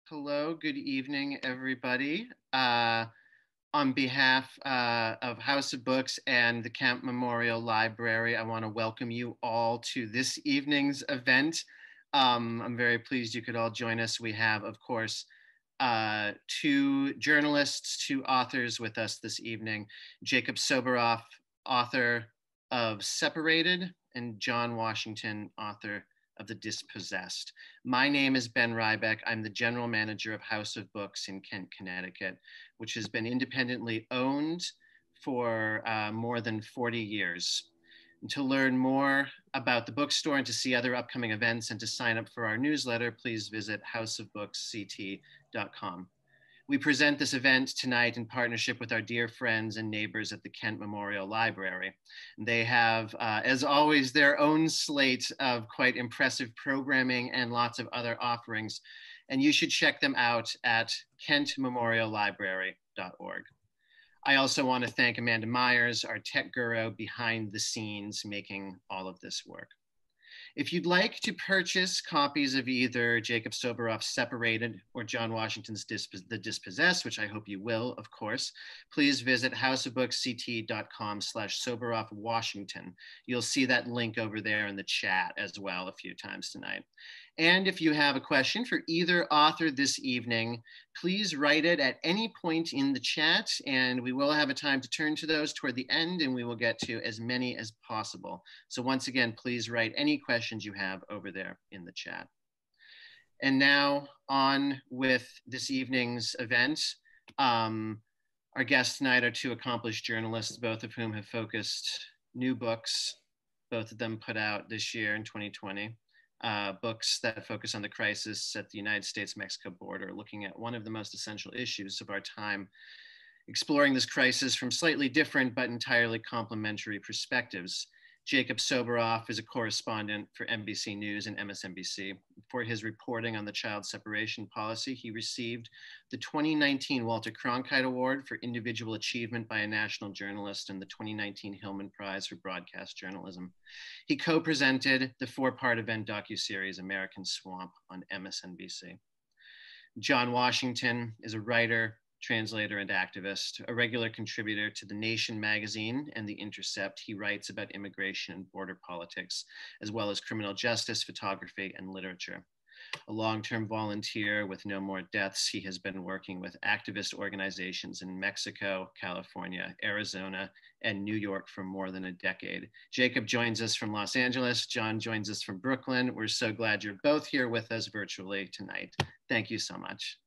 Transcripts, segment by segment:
Hello, good evening, everybody. On behalf of House of Books and the Kemp Memorial Library, I want to welcome you all to this evening's event. I'm very pleased you could all join us. We have, of course, two journalists, two authors with us this evening, Jacob Soboroff, author of Separated, and John Washington, author of The Dispossessed. My name is Ben Rybeck. I'm the general manager of House of Books in Kent, Connecticut, which has been independently owned for more than 40 years. And to learn more about the bookstore and to see other upcoming events and to sign up for our newsletter, please visit houseofbooksct.com. We present this event tonight in partnership with our dear friends and neighbors at the Kent Memorial Library. They have, as always, their own slate of quite impressive programming and lots of other offerings. And you should check them out at kentmemoriallibrary.org. I also want to thank Amanda Myers, our tech guru behind the scenes, making all of this work. If you'd like to purchase copies of either Jacob Soboroff's Separated or John Washington's The Dispossessed, which I hope you will, of course, please visit houseofbooksct.com/SoboroffWashington. You'll see that link over there in the chat as well a few times tonight. And if you have a question for either author this evening, please write it at any point in the chat, and we will have a time to turn to those toward the end, and we will get to as many as possible. So once again, please write any questions you have over there in the chat. And now on with this evening's event. Our guests tonight are two accomplished journalists, both of whom have focused new books, both of them put out this year in 2020. Books that focus on the crisis at the United States-Mexico border, looking at one of the most essential issues of our time, exploring this crisis from slightly different but entirely complementary perspectives. Jacob Soboroff is a correspondent for NBC News and MSNBC. For his reporting on the child separation policy, he received the 2019 Walter Cronkite Award for Individual Achievement by a National Journalist and the 2019 Hillman Prize for Broadcast Journalism. He co-presented the four-part event docuseries American Swamp on MSNBC. John Washington is a writer, translator, and activist, a regular contributor to The Nation magazine and The Intercept. He writes about immigration and border politics, as well as criminal justice, photography, and literature. A long-term volunteer with No More Deaths, he has been working with activist organizations in Mexico, California, Arizona, and New York for more than a decade. Jacob joins us from Los Angeles. John joins us from Brooklyn. We're so glad you're both here with us virtually tonight. Thank you so much.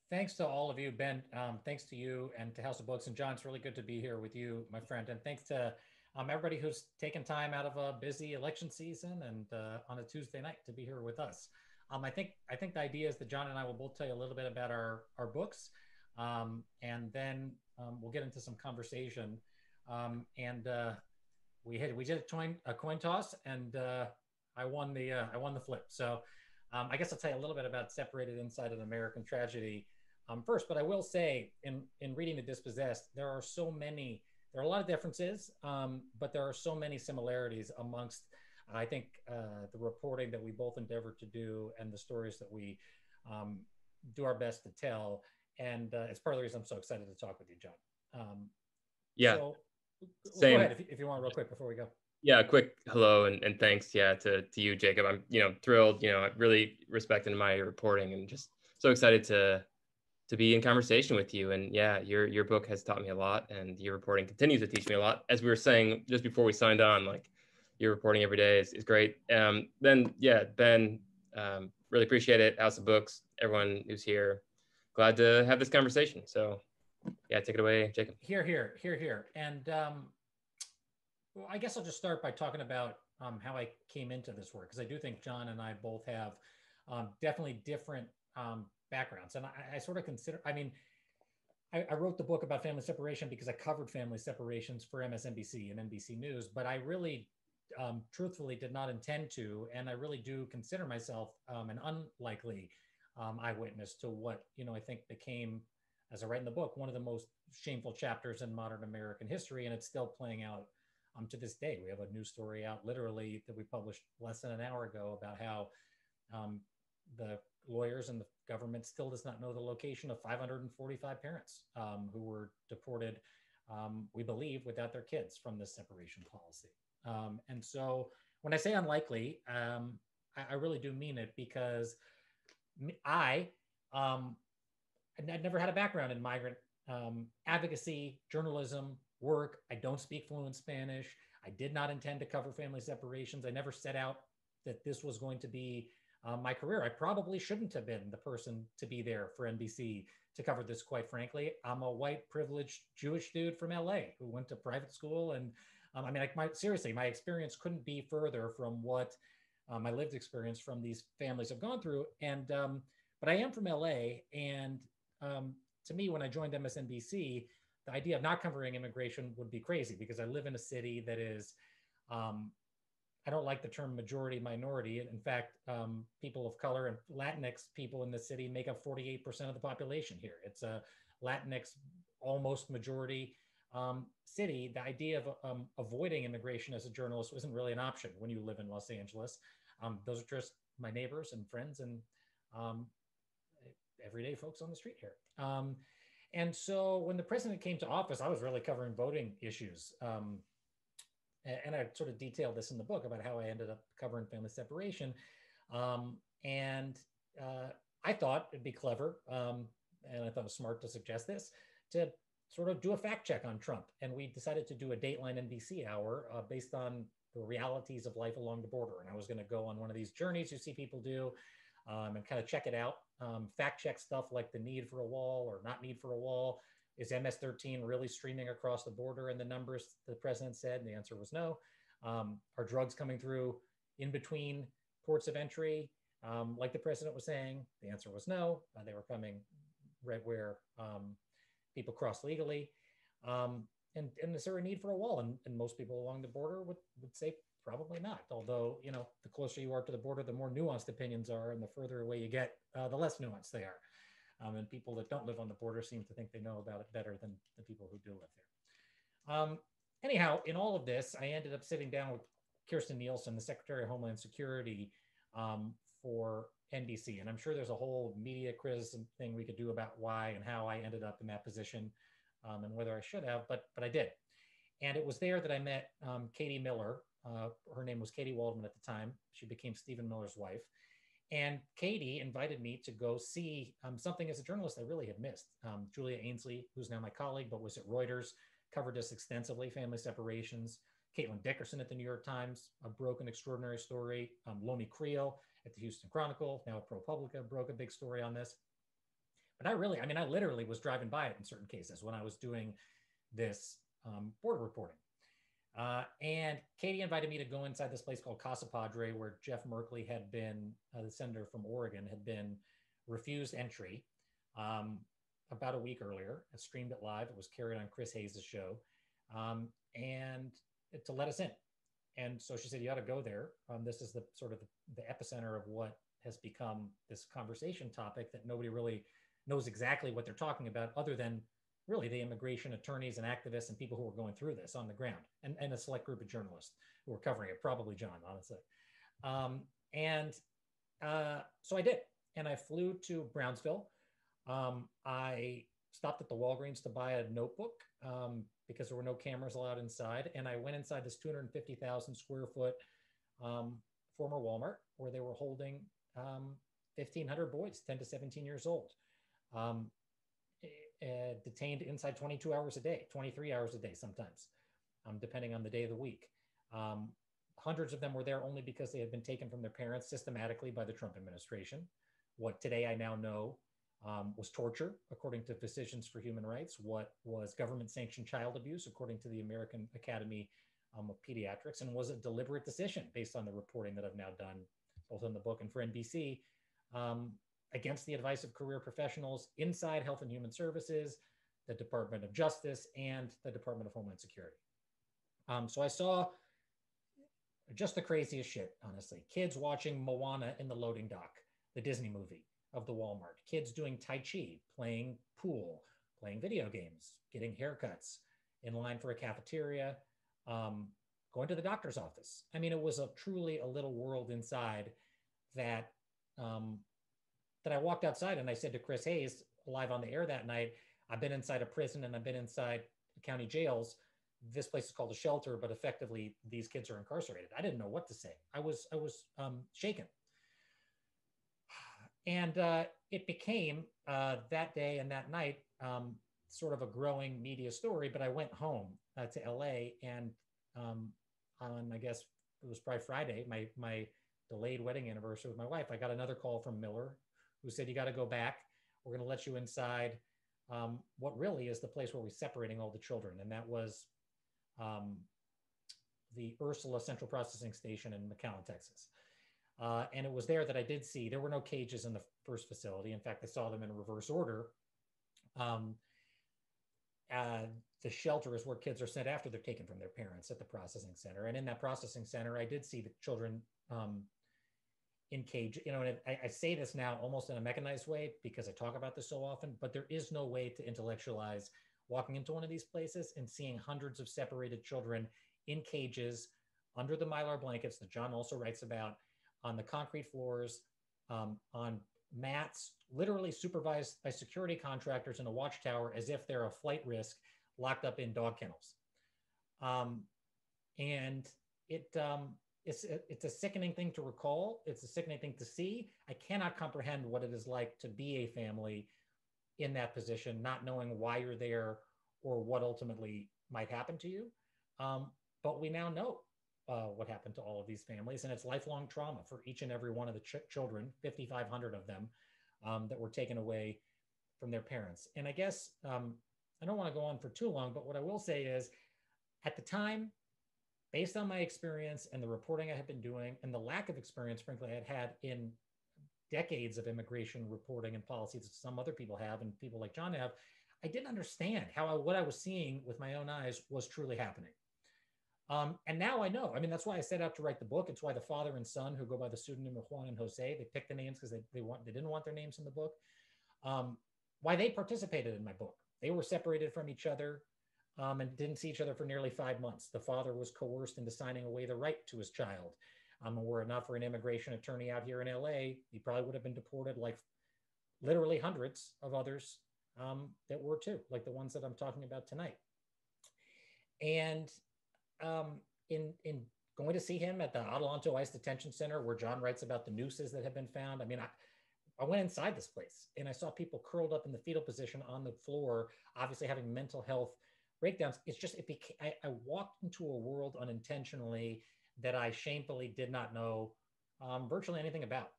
Thanks to all of you, Ben. Thanks to you and to House of Books. And John, it's really good to be here with you, my friend. And thanks to everybody who's taken time out of a busy election season and on a Tuesday night to be here with us. I think the idea is that John and I will both tell you a little bit about our books, and then we'll get into some conversation. We did a coin toss, and I won the flip. So I guess I'll tell you a little bit about Separated Inside an American Tragedy. First, but I will say, in reading The Dispossessed, there are a lot of differences, but there are so many similarities amongst, I think, the reporting that we both endeavor to do and the stories that we do our best to tell. And it's part of the reason I'm so excited to talk with you, John. Yeah. So, same. Go ahead if you want real quick before we go. Yeah, quick hello and thanks, to you, Jacob. I'm thrilled. I really respect and admire your reporting and just so excited to be in conversation with you. And yeah, your book has taught me a lot, and your reporting continues to teach me a lot. As we were saying just before we signed on, like, your reporting every day is great. Then yeah, Ben, really appreciate it. House of Books, everyone who's here, glad to have this conversation. So yeah, take it away, Jacob. Here. And well, I guess I'll just start by talking about how I came into this work, because I do think John and I both have definitely different backgrounds. And I sort of consider, I wrote the book about family separation because I covered family separations for MSNBC and NBC News, but I really truthfully did not intend to. And I really do consider myself an unlikely eyewitness to what, I think became, as I write in the book, one of the most shameful chapters in modern American history. And it's still playing out to this day. We have a news story out literally that we published less than an hour ago about how the lawyers and the government still does not know the location of 545 parents who were deported, we believe, without their kids from this separation policy. And so when I say unlikely, I really do mean it, because I I'd never had a background in migrant advocacy, journalism, work. I don't speak fluent Spanish. I did not intend to cover family separations. I never set out that this was going to be my career. I probably shouldn't have been the person to be there for NBC to cover this, quite frankly. I'm a white, privileged Jewish dude from LA who went to private school. And I mean, seriously, my experience couldn't be further from what my lived experience from these families have gone through. And but I am from LA, and to me, when I joined MSNBC, the idea of not covering immigration would be crazy, because I live in a city that is, I don't like the term majority minority. In fact, people of color and Latinx people in the city make up 48% of the population here. It's a Latinx almost majority city. The idea of avoiding immigration as a journalist isn't really an option when you live in Los Angeles. Those are just my neighbors and friends and everyday folks on the street here. And so when the president came to office, I was really covering voting issues. And I sort of detailed this in the book about how I ended up covering family separation. And I thought it'd be clever, and I thought it was smart to suggest this, to sort of do a fact check on Trump. And we decided to do a Dateline NBC hour based on the realities of life along the border. And I was going to go on one of these journeys you see people do and kind of check it out, fact check stuff like the need for a wall or not need for a wall. Is MS-13 really streaming across the border in the numbers the president said? And the answer was no. Are drugs coming through in between ports of entry, like the president was saying? The answer was no. They were coming right where people cross legally. And is there a need for a wall? And most people along the border would say probably not. Although, you know, the closer you are to the border, the more nuanced opinions are, and the further away you get, the less nuanced they are. And people that don't live on the border seem to think they know about it better than the people who do live there. Anyhow, in all of this, I ended up sitting down with Kirstjen Nielsen, the Secretary of Homeland Security, for NBC. And I'm sure there's a whole media criticism thing we could do about why and how I ended up in that position, and whether I should have, but I did. And it was there that I met Katie Miller. Her name was Katie Waldman at the time. She became Stephen Miller's wife. And Katie invited me to go see something as a journalist I really had missed. Julia Ainsley, who's now my colleague, but was at Reuters, covered this extensively, family separations. Caitlin Dickerson at the New York Times broke an extraordinary story. Lomi Creel at the Houston Chronicle, now at ProPublica, broke a big story on this. But I literally was driving by it in certain cases when I was doing this border reporting. And Katie invited me to go inside this place called Casa Padre, where Jeff Merkley had been, the senator from Oregon, had been refused entry about a week earlier. I streamed it live. It was carried on Chris Hayes' show, and to let us in. And so she said, you ought to go there. This is the sort of the epicenter of what has become this conversation topic that nobody really knows exactly what they're talking about, other than really the immigration attorneys and activists and people who are going through this on the ground, and a select group of journalists who are covering it, probably John, honestly. So I did, and I flew to Brownsville. I stopped at the Walgreens to buy a notebook because there were no cameras allowed inside. And I went inside this 250,000 square foot former Walmart, where they were holding 1,500 boys, 10 to 17 years old. Detained inside 22 hours a day, 23 hours a day sometimes, depending on the day of the week. Hundreds of them were there only because they had been taken from their parents systematically by the Trump administration. What today I now know was torture, according to Physicians for Human Rights, what was government-sanctioned child abuse, according to the American Academy of Pediatrics, and was a deliberate decision based on the reporting that I've now done, both in the book and for NBC, against the advice of career professionals inside Health and Human Services, the Department of Justice, and the Department of Homeland Security. So I saw just the craziest shit, honestly. Kids watching Moana in the loading dock, the Disney movie of the Walmart. Kids doing Tai Chi, playing pool, playing video games, getting haircuts, in line for a cafeteria, going to the doctor's office. I mean, it was truly a little world inside that that I walked outside and I said to Chris Hayes, live on the air that night, I've been inside a prison and I've been inside county jails. This place is called a shelter, but effectively these kids are incarcerated. I didn't know what to say. I was shaken. And it became that day and that night sort of a growing media story. But I went home to LA, and on, I guess it was probably Friday, my delayed wedding anniversary with my wife, I got another call from Miller, who said, you got to go back. We're going to let you inside what really is the place where we're separating all the children. And that was the Ursula Central Processing Station in McAllen, Texas. And it was there that I did see, there were no cages in the first facility. In fact, I saw them in reverse order. The shelter is where kids are sent after they're taken from their parents at the processing center. And in that processing center, I did see the children in cage. You know, and I say this now almost in a mechanized way because I talk about this so often, but there is no way to intellectualize walking into one of these places and seeing hundreds of separated children in cages under the Mylar blankets that John also writes about, on the concrete floors, on mats, literally supervised by security contractors in a watchtower as if they're a flight risk, locked up in dog kennels. And it's a sickening thing to recall. It's a sickening thing to see. I cannot comprehend what it is like to be a family in that position, not knowing why you're there or what ultimately might happen to you. But we now know what happened to all of these families, and it's lifelong trauma for each and every one of the children, 5,500 of them, that were taken away from their parents. And I guess I don't want to go on for too long, but what I will say is, at the time, based on my experience and the reporting I had been doing and the lack of experience, frankly, I had had in decades of immigration reporting and policies that some other people have and people like John have, I didn't understand how what I was seeing with my own eyes was truly happening. And now I know. I mean, that's why I set out to write the book. It's why the father and son, who go by the pseudonym of Juan and Jose, they picked the names because they didn't want their names in the book. Why they participated in my book. They were separated from each other and didn't see each other for nearly 5 months. The father was coerced into signing away the right to his child. Were it not for an immigration attorney out here in LA, he probably would have been deported, like literally hundreds of others that were too, like the ones that I'm talking about tonight. And in going to see him at the Adelanto ICE Detention Center, where John writes about the nooses that have been found, I mean, I went inside this place and I saw people curled up in the fetal position on the floor, obviously having mental health breakdowns. It's just, I walked into a world unintentionally that I shamefully did not know virtually anything about.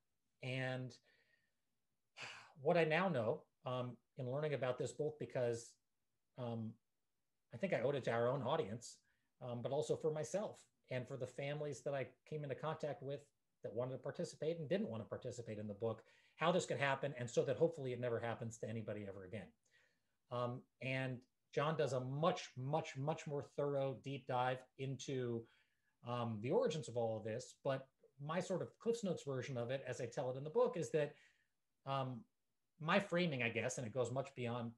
And what I now know in learning about this, both because I think I owed it to our own audience, but also for myself and for the families that I came into contact with that wanted to participate and didn't want to participate in the book, how this could happen, and so that hopefully it never happens to anybody ever again. And John does a much, much, much more thorough deep dive into the origins of all of this. But my sort of Cliff's Notes version of it, as I tell it in the book, is that my framing, I guess, and it goes much beyond,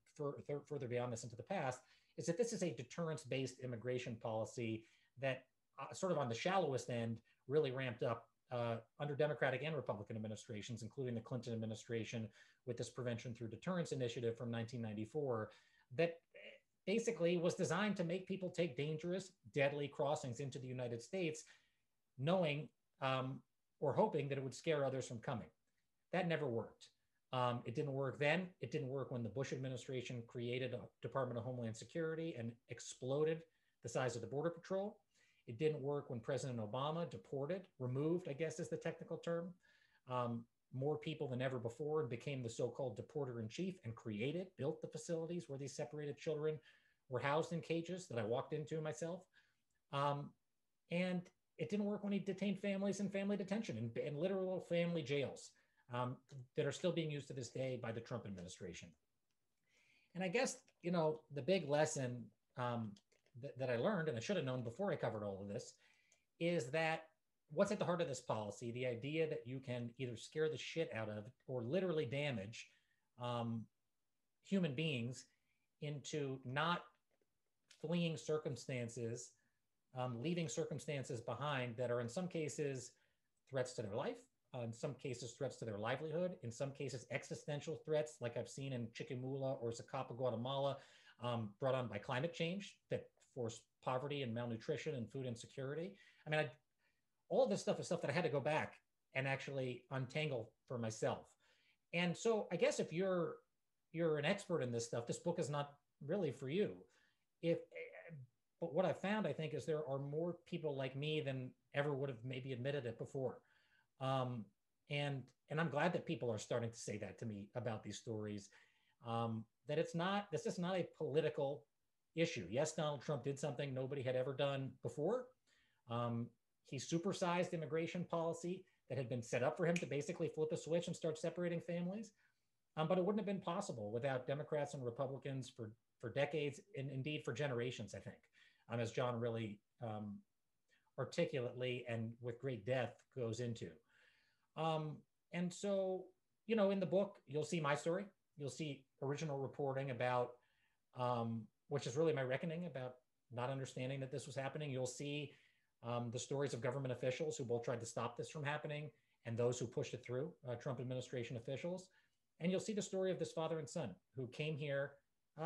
further beyond this into the past, is that this is a deterrence-based immigration policy that sort of on the shallowest end really ramped up under Democratic and Republican administrations, including the Clinton administration with this Prevention Through Deterrence initiative from 1994, that basically was designed to make people take dangerous, deadly crossings into the United States, knowing or hoping that it would scare others from coming. That never worked. It didn't work then. It didn't work when the Bush administration created a Department of Homeland Security and exploded the size of the Border Patrol. It didn't work when President Obama removed, I guess is the technical term, more people than ever before and became the so-called deporter in chief and built the facilities where these separated children were housed in cages that I walked into myself. And it didn't work when he detained families in family detention and literal family jails that are still being used to this day by the Trump administration. And I guess, you know, the big lesson that I learned, and I should have known before I covered all of this, is that what's at the heart of this policy, the idea that you can either scare the shit out of or literally damage human beings into not fleeing circumstances, leaving circumstances behind that are in some cases threats to their life, in some cases, threats to their livelihood, in some cases, existential threats, like I've seen in Chiquimula or Zacapa, Guatemala, brought on by climate change that force poverty and malnutrition and food insecurity. I mean, all of this stuff is stuff that I had to go back and actually untangle for myself. And so I guess if you're an expert in this stuff, this book is not really for you. But what I found, I think, is there are more people like me than ever would have maybe admitted it before. And I'm glad that people are starting to say that to me about these stories. That this is not a political issue. Yes, Donald Trump did something nobody had ever done before. He supersized immigration policy that had been set up for him to basically flip a switch and start separating families. But it wouldn't have been possible without Democrats and Republicans for decades, and indeed for generations, I think, as John really articulately and with great depth goes into. And so, in the book, you'll see my story. You'll see original reporting about, which is really my reckoning about not understanding that this was happening. You'll see the stories of government officials who both tried to stop this from happening and those who pushed it through, Trump administration officials. And you'll see the story of this father and son who came here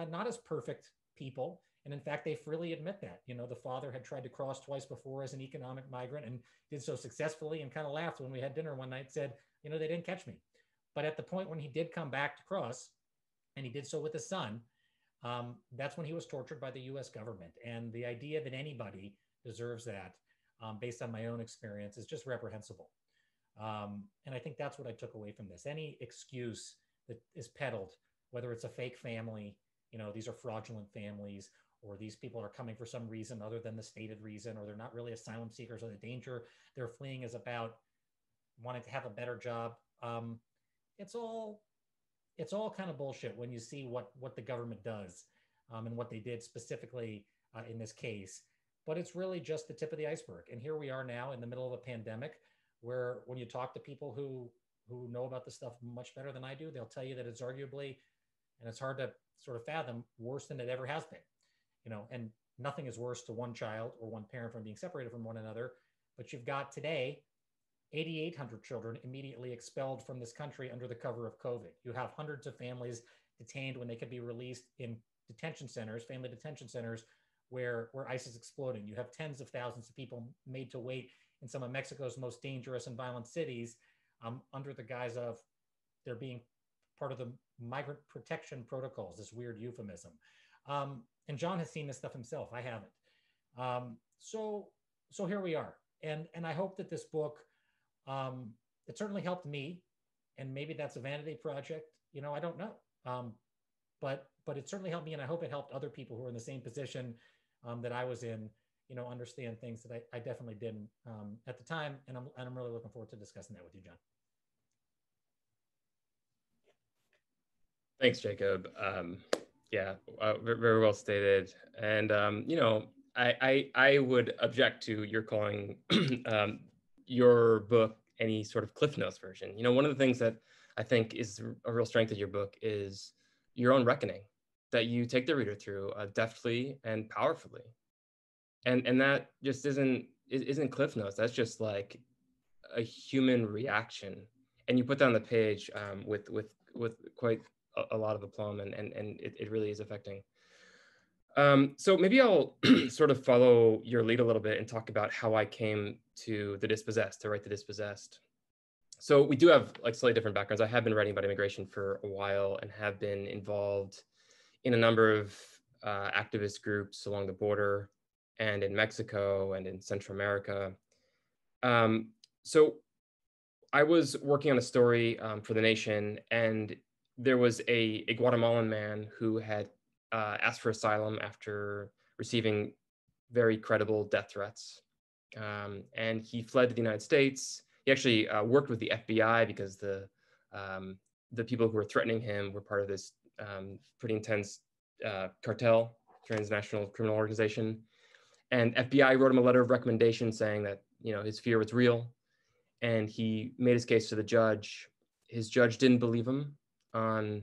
not as perfect people. And in fact, they freely admit that. The father had tried to cross twice before as an economic migrant and did so successfully, and kind of laughed when we had dinner one night, said, they didn't catch me. But at the point when he did come back to cross, and he did so with his son, that's when he was tortured by the US government. And the idea that anybody deserves that, based on my own experience, is just reprehensible. And I think that's what I took away from this. Any excuse that is peddled, whether it's a fake family, these are fraudulent families, or these people are coming for some reason other than the stated reason, or they're not really asylum seekers, or the danger they're fleeing is about wanting to have a better job. It's all kind of bullshit when you see what the government does, and what they did specifically in this case. But it's really just the tip of the iceberg. And here we are now in the middle of a pandemic, where when you talk to people who know about this stuff much better than I do, they'll tell you that it's arguably, and it's hard to sort of fathom, worse than it ever has been. And nothing is worse to one child or one parent from being separated from one another. But you've got today 8,800 children immediately expelled from this country under the cover of COVID. You have hundreds of families detained when they could be released in detention centers, family detention centers, where ICE is exploding. You have tens of thousands of people made to wait in some of Mexico's most dangerous and violent cities, under the guise of they're being part of the migrant protection protocols, this weird euphemism. And John has seen this stuff himself. I haven't. So here we are. And I hope that this book, it certainly helped me, and maybe that's a vanity project. I don't know. But it certainly helped me, and I hope it helped other people who are in the same position that I was in, understand things that I definitely didn't at the time. And I'm really looking forward to discussing that with you, John. Thanks, Jacob. Yeah, very well stated. And, I would object to your calling your book any sort of Cliff Notes version. One of the things that I think is a real strength of your book is your own reckoning, that you take the reader through deftly and powerfully. And that just isn't Cliff Notes. That's just like a human reaction. And you put that on the page with quite a lot of aplomb, and it really is affecting. So maybe I'll sort of follow your lead a little bit and talk about how I came to write The Dispossessed. So we do have like slightly different backgrounds. I have been writing about immigration for a while and have been involved in a number of activist groups along the border and in Mexico and in Central America. So I was working on a story for The Nation, and there was a Guatemalan man who had asked for asylum after receiving very credible death threats. And he fled to the United States. He actually worked with the FBI because the people who were threatening him were part of this pretty intense cartel, transnational criminal organization. And FBI wrote him a letter of recommendation saying that his fear was real, and he made his case to the judge. His judge didn't believe him on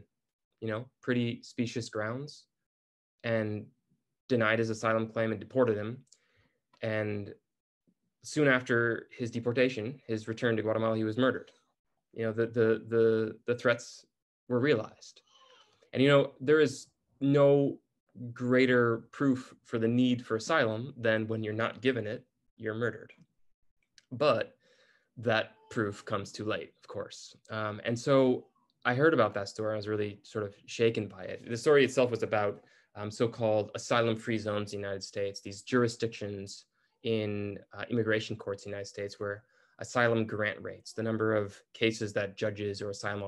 pretty specious grounds, and denied his asylum claim and deported him. And soon after his deportation, his return to Guatemala, he was murdered. You know, the threats were realized. And, you know, there is no greater proof for the need for asylum than when you're not given it, you're murdered. But that proof comes too late, of course. And so I heard about that story. I was really sort of shaken by it. The story itself was about so-called asylum-free zones in the United States, these jurisdictions in immigration courts in the United States where asylum grant rates, the number of cases that judges or asylum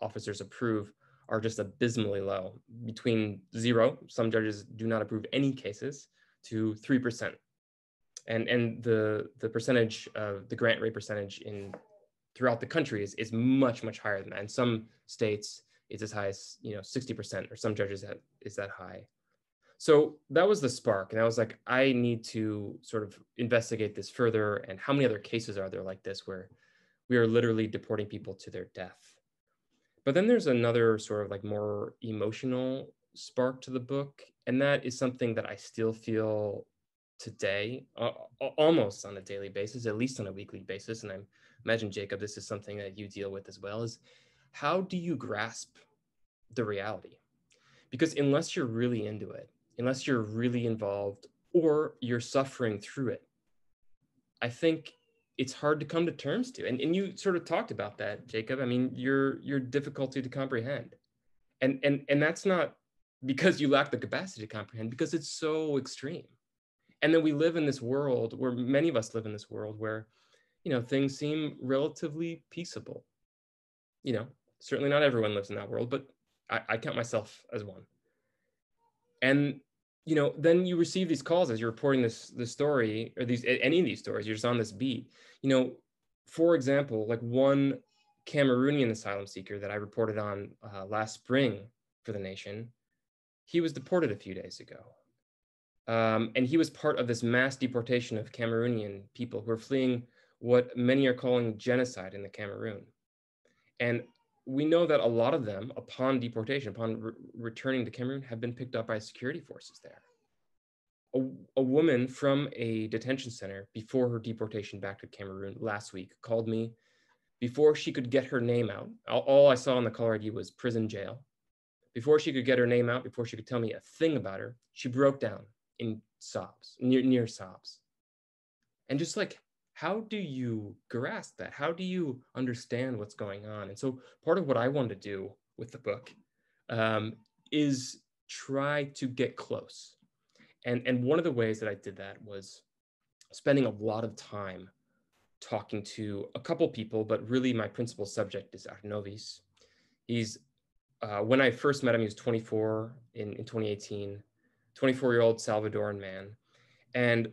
officers approve, are just abysmally low, between 0, some judges do not approve any cases, to 3%. And the percentage of the grant rate percentage in throughout the country is much, much higher than that. In some states, it's as high as 60%, or some judges is that high. So that was the spark. And I was like, I need to sort of investigate this further. And how many other cases are there like this where we are literally deporting people to their death? But then there's another sort of like more emotional spark to the book. And that is something that I still feel today, almost on a daily basis, at least on a weekly basis. And I imagine, Jacob, this is something that you deal with as well, is how do you grasp the reality? Because unless you're really into it, unless you're really involved, or you're suffering through it, I think it's hard to come to terms to. And you sort of talked about that, Jacob. I mean, your difficulty to comprehend. And that's not because you lack the capacity to comprehend, because it's so extreme. And then we live in this world where many of us live in this world where, things seem relatively peaceable. Certainly not everyone lives in that world, but I count myself as one. And, then you receive these calls as you're reporting this story, or any of these stories, you're just on this beat. For example, like one Cameroonian asylum seeker that I reported on last spring for The Nation, he was deported a few days ago. And he was part of this mass deportation of Cameroonian people who are fleeing what many are calling genocide in the Cameroon. And we know that a lot of them, upon deportation, upon returning to Cameroon, have been picked up by security forces there. A woman from a detention center before her deportation back to Cameroon last week called me before she could get her name out. All I saw on the caller ID was prison jail. Before she could get her name out, before she could tell me a thing about her, she broke down in sobs, near sobs. And just like, how do you grasp that? How do you understand what's going on? And so part of what I wanted to do with the book is try to get close. And one of the ways that I did that was spending a lot of time talking to a couple people, but really my principal subject is Arnovis. He's, when I first met him, he was 24 in 2018, 24-year-old Salvadoran man. And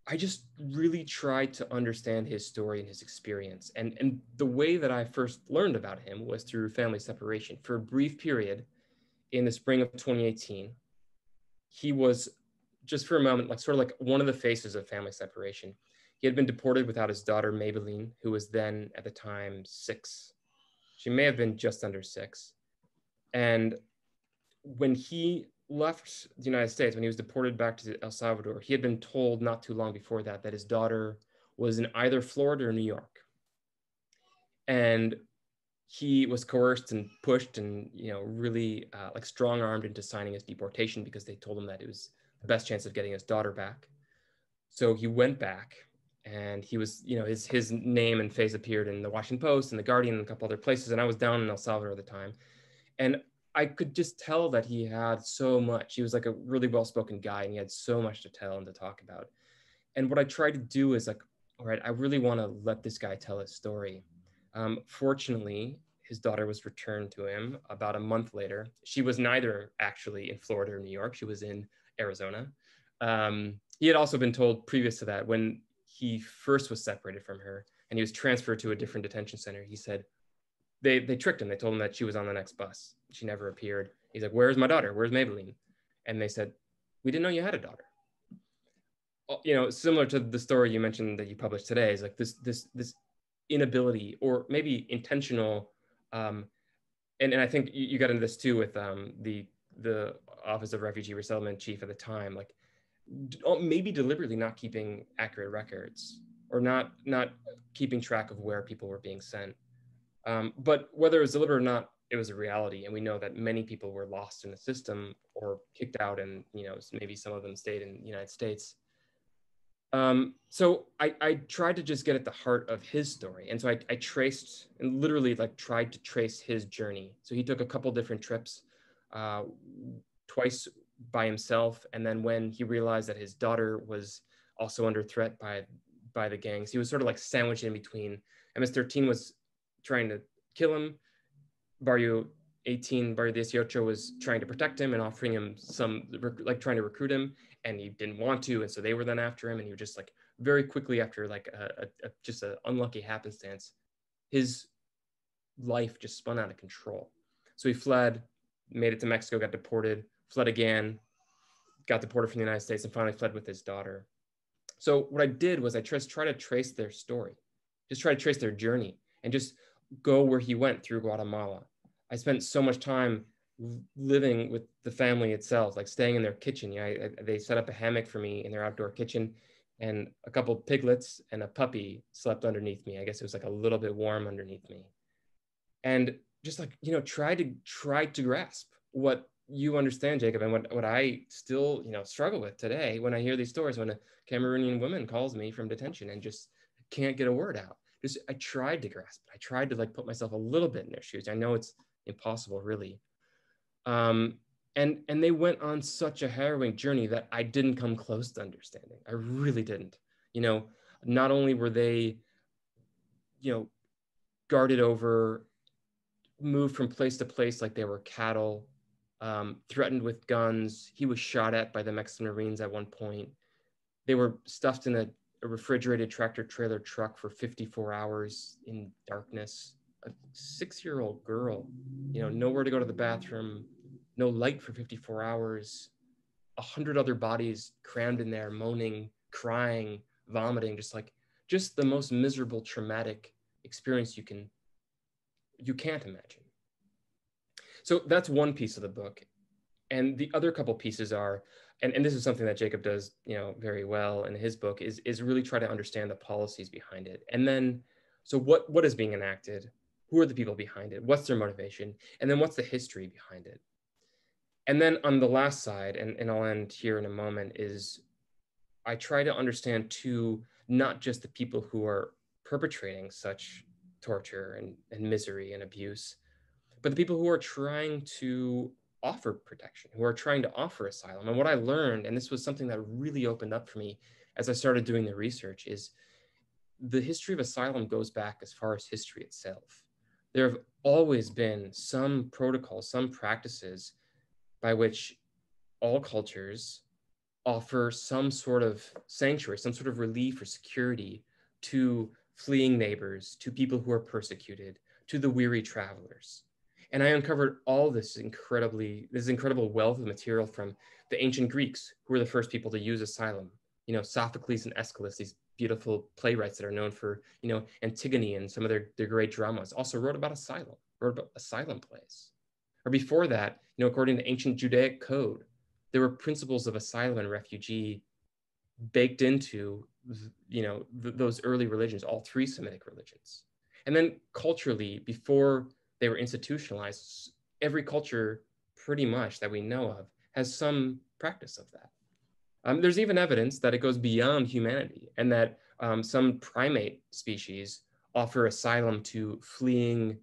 I just really tried to understand his story and his experience. And the way that I first learned about him was through family separation. For a brief period in the spring of 2018, he was, just for a moment, like sort of like one of the faces of family separation. He had been deported without his daughter, Maybelline, who was then at the time 6. She may have been just under 6. And when he left the United States, when he was deported back to El Salvador, he had been told not too long before that his daughter was in either Florida or New York. And he was coerced and pushed and, really like strong-armed into signing his deportation because they told him that it was the best chance of getting his daughter back. So he went back, and he was, his name and face appeared in the Washington Post and the Guardian and a couple other places. And I was down in El Salvador at the time. And I could just tell that he had so much. He was like a really well-spoken guy, and he had so much to tell and to talk about. And what I tried to do is like, all right, I really want to let this guy tell his story. Fortunately, his daughter was returned to him about a month later. She was neither actually in Florida or New York. She was in Arizona. He had also been told previous to that, when he first was separated from her and he was transferred to a different detention center, he said, they tricked him. They told him that she was on the next bus. She never appeared. He's like, where's my daughter? Where's Maybelline? And they said, we didn't know you had a daughter. Similar to the story you mentioned that you published today, is like this inability, or maybe intentional, and I think you got into this too with the Office of Refugee Resettlement chief at the time. Like, maybe deliberately not keeping accurate records, or not keeping track of where people were being sent. But whether it was deliberate or not, it was a reality. And we know that many people were lost in the system or kicked out, and maybe some of them stayed in the United States. So I tried to just get at the heart of his story. And so I traced, and literally like tried to trace his journey. So he took a couple different trips, twice by himself. And then when he realized that his daughter was also under threat by the gangs, he was sort of like sandwiched in between. MS-13 was trying to kill him. Barrio 18 was trying to protect him and offering him some, like trying to recruit him, and he didn't want to. And so they were then after him, and he was just like very quickly, after like just an unlucky happenstance, his life just spun out of control. So he fled, made it to Mexico, got deported, fled again, got deported from the United States, and finally fled with his daughter. So what I did was I just try to trace their story, just try to trace their journey, and just go where he went through Guatemala. I spent so much time living with the family itself, like staying in their kitchen. They set up a hammock for me in their outdoor kitchen, and a couple piglets and a puppy slept underneath me. I guess it was like a little bit warm underneath me. And just like, try to grasp what you understand, Jacob, and what I still, struggle with today when I hear these stories, when a Cameroonian woman calls me from detention and just can't get a word out. I tried to grasp it. I tried to like put myself a little bit in their shoes. I know it's impossible, really. And they went on such a harrowing journey that I didn't come close to understanding. I really didn't. Not only were they, guarded over, moved from place to place like they were cattle, threatened with guns. He was shot at by the Mexican Marines at one point. They were stuffed in a refrigerated tractor trailer truck for 54 hours in darkness. A 6-year-old girl, nowhere to go to the bathroom, no light for 54 hours, 100 other bodies crammed in there, moaning, crying, vomiting, just the most miserable, traumatic experience you can't imagine. So that's one piece of the book. And the other couple pieces are, and this is something that Jacob does, very well in his book, is really try to understand the policies behind it. And then, so what is being enacted? Who are the people behind it? What's their motivation? And then what's the history behind it? And then on the last side, and I'll end here in a moment, is I try to understand too, not just the people who are perpetrating such torture and misery and abuse, but the people who are trying to offer protection, who are trying to offer asylum. And what I learned, and this was something that really opened up for me as I started doing the research, is the history of asylum goes back as far as history itself. There have always been some protocols, some practices by which all cultures offer some sort of sanctuary, some sort of relief or security to fleeing neighbors, to people who are persecuted, to the weary travelers. And I uncovered all this incredible wealth of material from the ancient Greeks, who were the first people to use asylum. Sophocles and Aeschylus, these beautiful playwrights that are known for, Antigone and some of their great dramas, also wrote about asylum plays. Or before that, according to ancient Judaic code, there were principles of asylum and refugee baked into, those early religions, all three Semitic religions. And then culturally, before they were institutionalized, every culture pretty much that we know of has some practice of that. There's even evidence that it goes beyond humanity, and that some primate species offer asylum to fleeing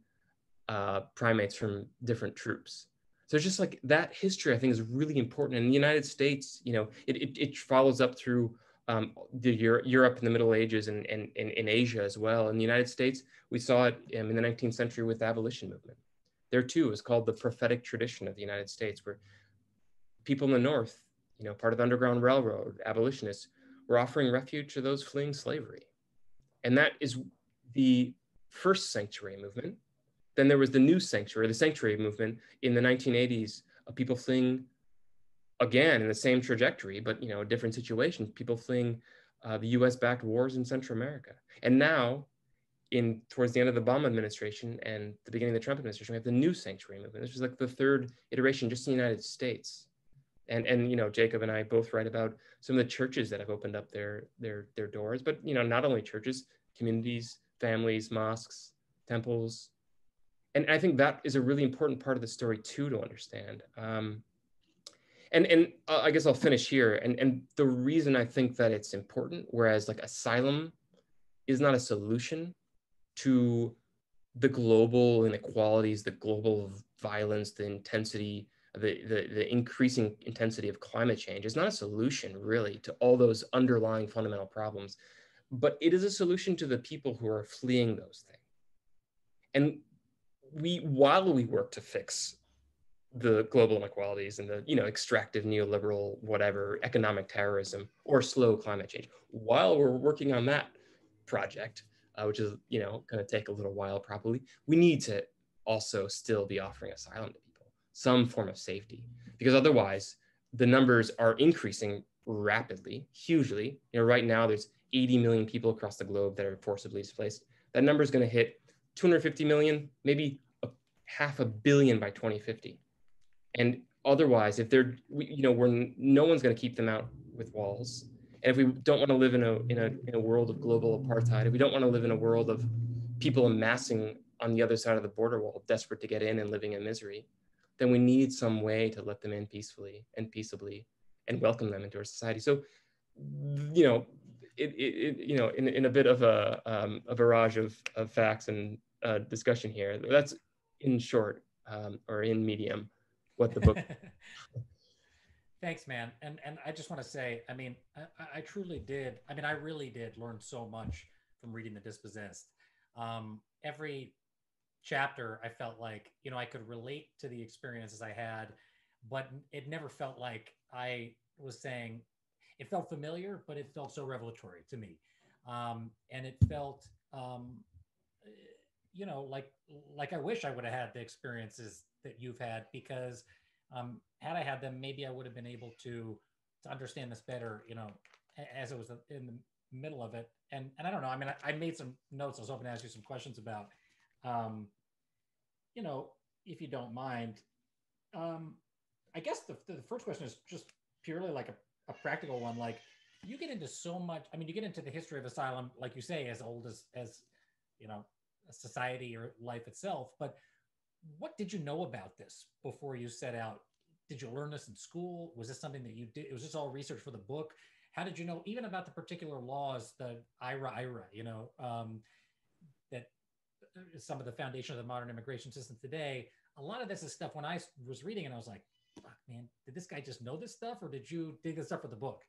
primates from different troops. So it's just like that history, I think, is really important. In the United States, it follows up through Europe in the Middle Ages and in Asia as well. In the United States, we saw it in the 19th century with the abolition movement. There too, it was called the prophetic tradition of the United States, where people in the North, part of the Underground Railroad, abolitionists, were offering refuge to those fleeing slavery. And that is the first sanctuary movement. Then there was the new sanctuary, the sanctuary movement in the 1980s of people fleeing, again, in the same trajectory, but a different situation, people fleeing the US-backed wars in Central America. And now, towards the end of the Obama administration and the beginning of the Trump administration, we have the new sanctuary movement. This was like the third iteration just in the United States. And you know, Jacob and I both write about some of the churches that have opened up their doors, but you know, not only churches, communities, families, mosques, temples. And I think that is a really important part of the story too, to understand. And I guess I'll finish here. And the reason I think that it's important, whereas like asylum is not a solution to the global inequalities, the global violence, the intensity, the increasing intensity of climate change is not a solution really to all those underlying fundamental problems, but it is a solution to the people who are fleeing those things. And while we work to fix the global inequalities and the, you know, extractive neoliberal whatever economic terrorism or slow climate change, while we're working on that project, which is, you know, going to take a little while probably, we need to also still be offering asylum to people, some form of safety, because otherwise the numbers are increasing rapidly, hugely. You know, right now there's 80 million people across the globe that are forcibly displaced. That number is going to hit 250 million, maybe half a billion by 2050. And otherwise, if they're, you know, no one's going to keep them out with walls. And if we don't want to live in a world of global apartheid, if we don't want to live in a world of people amassing on the other side of the border wall, desperate to get in and living in misery, then we need some way to let them in peacefully and peaceably and welcome them into our society. So, you know, you know, in a bit of a barrage of facts and discussion here, that's in short, or in medium, what the book. Thanks, man. And I just want to say, I mean, I truly did. I mean, I really did learn so much from reading The Dispossessed. Every chapter, I felt like, you know, I could relate to the experiences I had, but it never felt like I was saying, it felt familiar, but it felt so revelatory to me. And it felt, you know, like I wish I would have had the experiences that you've had, because had I had them, maybe I would have been able to understand this better, you know, as it was in the middle of it. And I don't know. I mean, I made some notes. I was hoping to ask you some questions about, you know, if you don't mind. I guess the first question is just purely like a practical one. Like, you get into so much. I mean, you get into the history of asylum, like you say, as old as you know, society or life itself. But what did you know about this before you set out? Did you learn this in school? Was this something that you did? It was just all research for the book. How did you know even about the particular laws, the IRA, you know, that some of the foundation of the modern immigration system today? A lot of this is stuff when I was reading and I was like, fuck, man, did this guy just know this stuff, or did you dig this up for the book?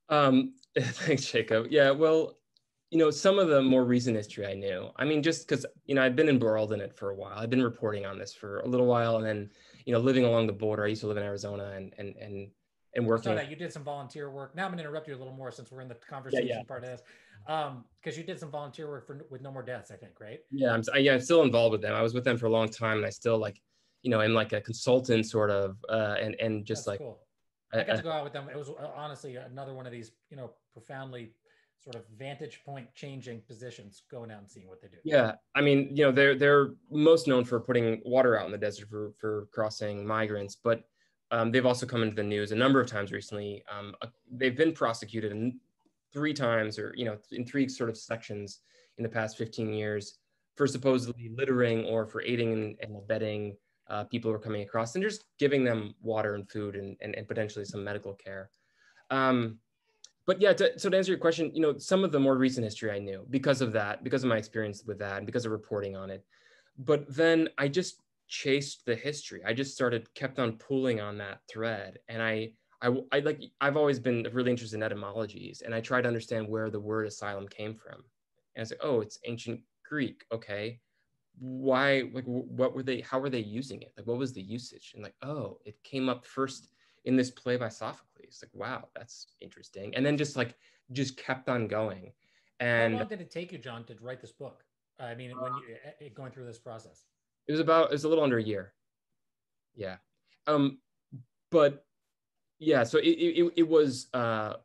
Thanks, Jacob. Yeah, well, you know, some of the more recent history I knew. I mean, just because, you know, I've been embroiled in it for a while. I've been reporting on this for a little while, and then, you know, living along the border. I used to live in Arizona and working. I saw that you did some volunteer work. Now I'm going to interrupt you a little more since we're in the conversation yeah. part of this, because you did some volunteer work with No More Deaths, I think, right? Yeah, I'm still involved with them. I was with them for a long time, and I still, like, you know, am like a consultant sort of, and just That's like cool. I got to go out with them. It was honestly another one of these, you know, profoundly sort of vantage point changing positions, going out and seeing what they do. Yeah, I mean, you know, they're most known for putting water out in the desert for crossing migrants, but they've also come into the news a number of times recently. They've been prosecuted in 3 times, or, you know, in 3 sort of sections in the past 15 years for supposedly littering or for aiding and abetting people who are coming across, and just giving them water and food and potentially some medical care. But yeah, so to answer your question, you know, some of the more recent history I knew because of that, because of my experience with that, and because of reporting on it. But then I just chased the history. I just kept on pulling on that thread, and I've always been really interested in etymologies, and I tried to understand where the word asylum came from. And I was like, oh, it's ancient Greek. Okay, why? Like, what were they? How were they using it? Like, what was the usage? And like, oh, it came up first in this play by Sophocles. Like, wow, that's interesting. And then just kept on going. And how long did it take you, John, to write this book? I mean, when you going through this process, it was a little under a year. Yeah. But yeah, so it was, I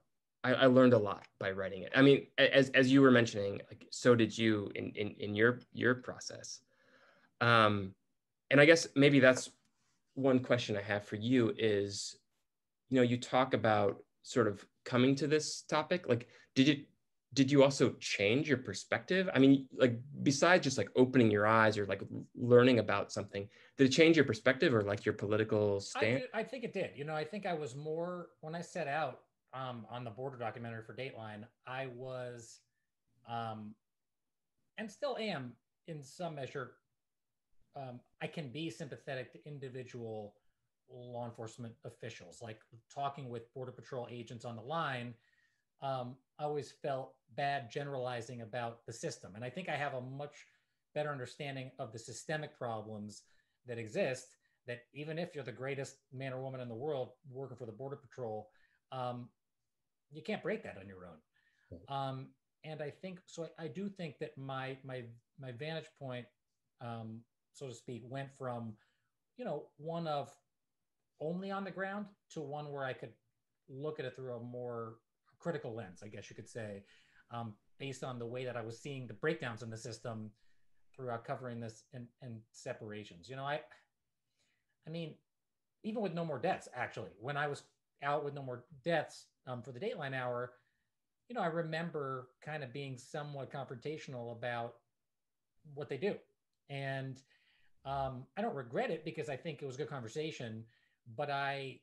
learned a lot by writing it. I mean, as you were mentioning, like, so did you in your process. And I guess maybe that's one question I have for you is, you talk about sort of coming to this topic. Like, did you also change your perspective? I mean, like, besides just like opening your eyes or like learning about something, did it change your perspective or like your political stand? I think it did. I think I was more, when I set out on the border documentary for Dateline, I was, and still am in some measure, I can be sympathetic to individual law enforcement officials. Like talking with Border Patrol agents on the line, I always felt bad generalizing about the system. And I think I have a much better understanding of the systemic problems that exist, that even if you're the greatest man or woman in the world working for the Border Patrol, you can't break that on your own. And I think, so I do think that my vantage point, so to speak, went from, one of only on the ground to one where I could look at it through a more critical lens, I guess you could say, based on the way that I was seeing the breakdowns in the system throughout covering this and separations. I mean, even with No More Deaths, actually, when I was out with No More Deaths for the Dateline Hour, I remember kind of being somewhat confrontational about what they do. And I don't regret it because I think it was a good conversation, but I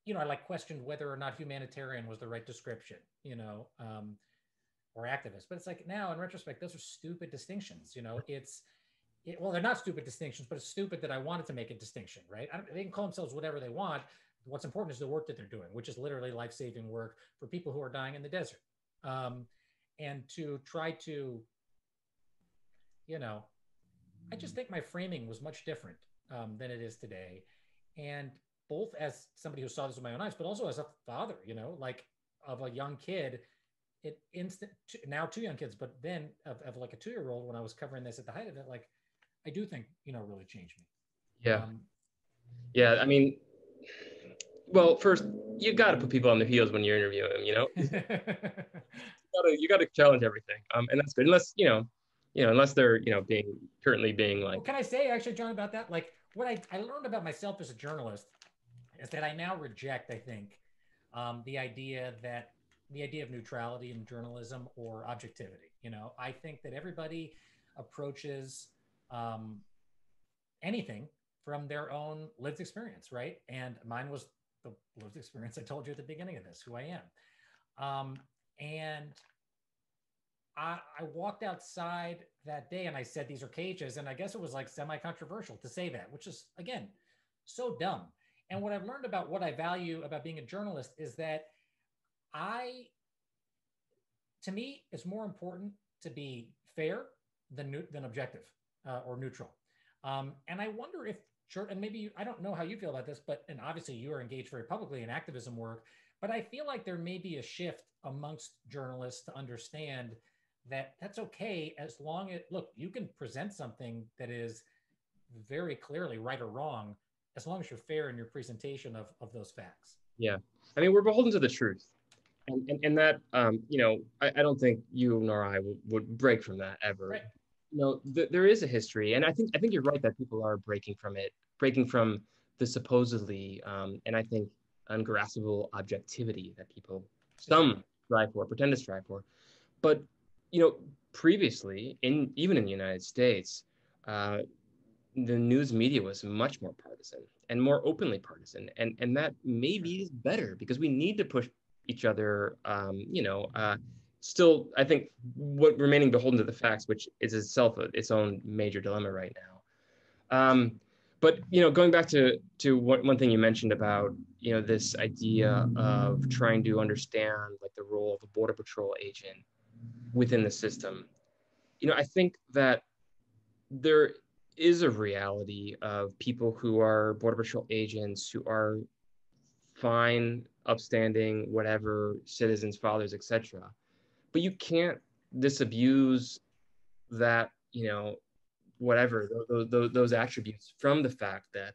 like questioned whether or not humanitarian was the right description, or activist. But it's like now in retrospect, those are stupid distinctions. Well, they're not stupid distinctions, but it's stupid that I wanted to make a distinction, right? They can call themselves whatever they want. What's important is the work that they're doing, which is literally life-saving work for people who are dying in the desert. And to try to, I just think my framing was much different than it is today. And both as somebody who saw this with my own eyes, but also as a father, like of a young kid, now two young kids, but then of like a 2-year-old when I was covering this at the height of it, like I do think, really changed me. Yeah. Yeah. I mean, well, first you got to put people on their heels when you're interviewing them, you got to challenge everything. And that's good. Unless, unless they're, currently being like, well, can I say actually, John, about that? Like what I learned about myself as a journalist is that I now reject, I think, the idea of neutrality in journalism or objectivity. I think that everybody approaches anything from their own lived experience, right? And mine was the lived experience I told you at the beginning of this, who I am. And I walked outside that day and I said, these are cages. And I guess it was like semi-controversial to say that, which is, again, so dumb. And what I've learned about what I value about being a journalist is that to me, it's more important to be fair than objective or neutral. And I wonder if, and maybe I don't know how you feel about this, and obviously you are engaged very publicly in activism work, but I feel like there may be a shift amongst journalists to understand that that's okay as long as, look, you can present something that is very clearly right or wrong, as long as you're fair in your presentation of those facts. Yeah. I mean, we're beholden to the truth. And that, I don't think you nor I would break from that ever. Right. There is a history. And I think you're right that people are breaking from it, breaking from the supposedly, and I think ungraspable objectivity that people, some strive for, pretend to strive for. But, previously, even in the United States, the news media was much more partisan and more openly partisan. And that maybe is better because we need to push each other, still, I think, what remaining beholden to the facts, which is itself its own major dilemma right now. But, going back to one thing you mentioned about, this idea of trying to understand like the role of a Border Patrol agent within the system, I think that there is a reality of people who are Border Patrol agents who are fine, upstanding, whatever, citizens, fathers, etc. But you can't disabuse that, whatever, those attributes from the fact that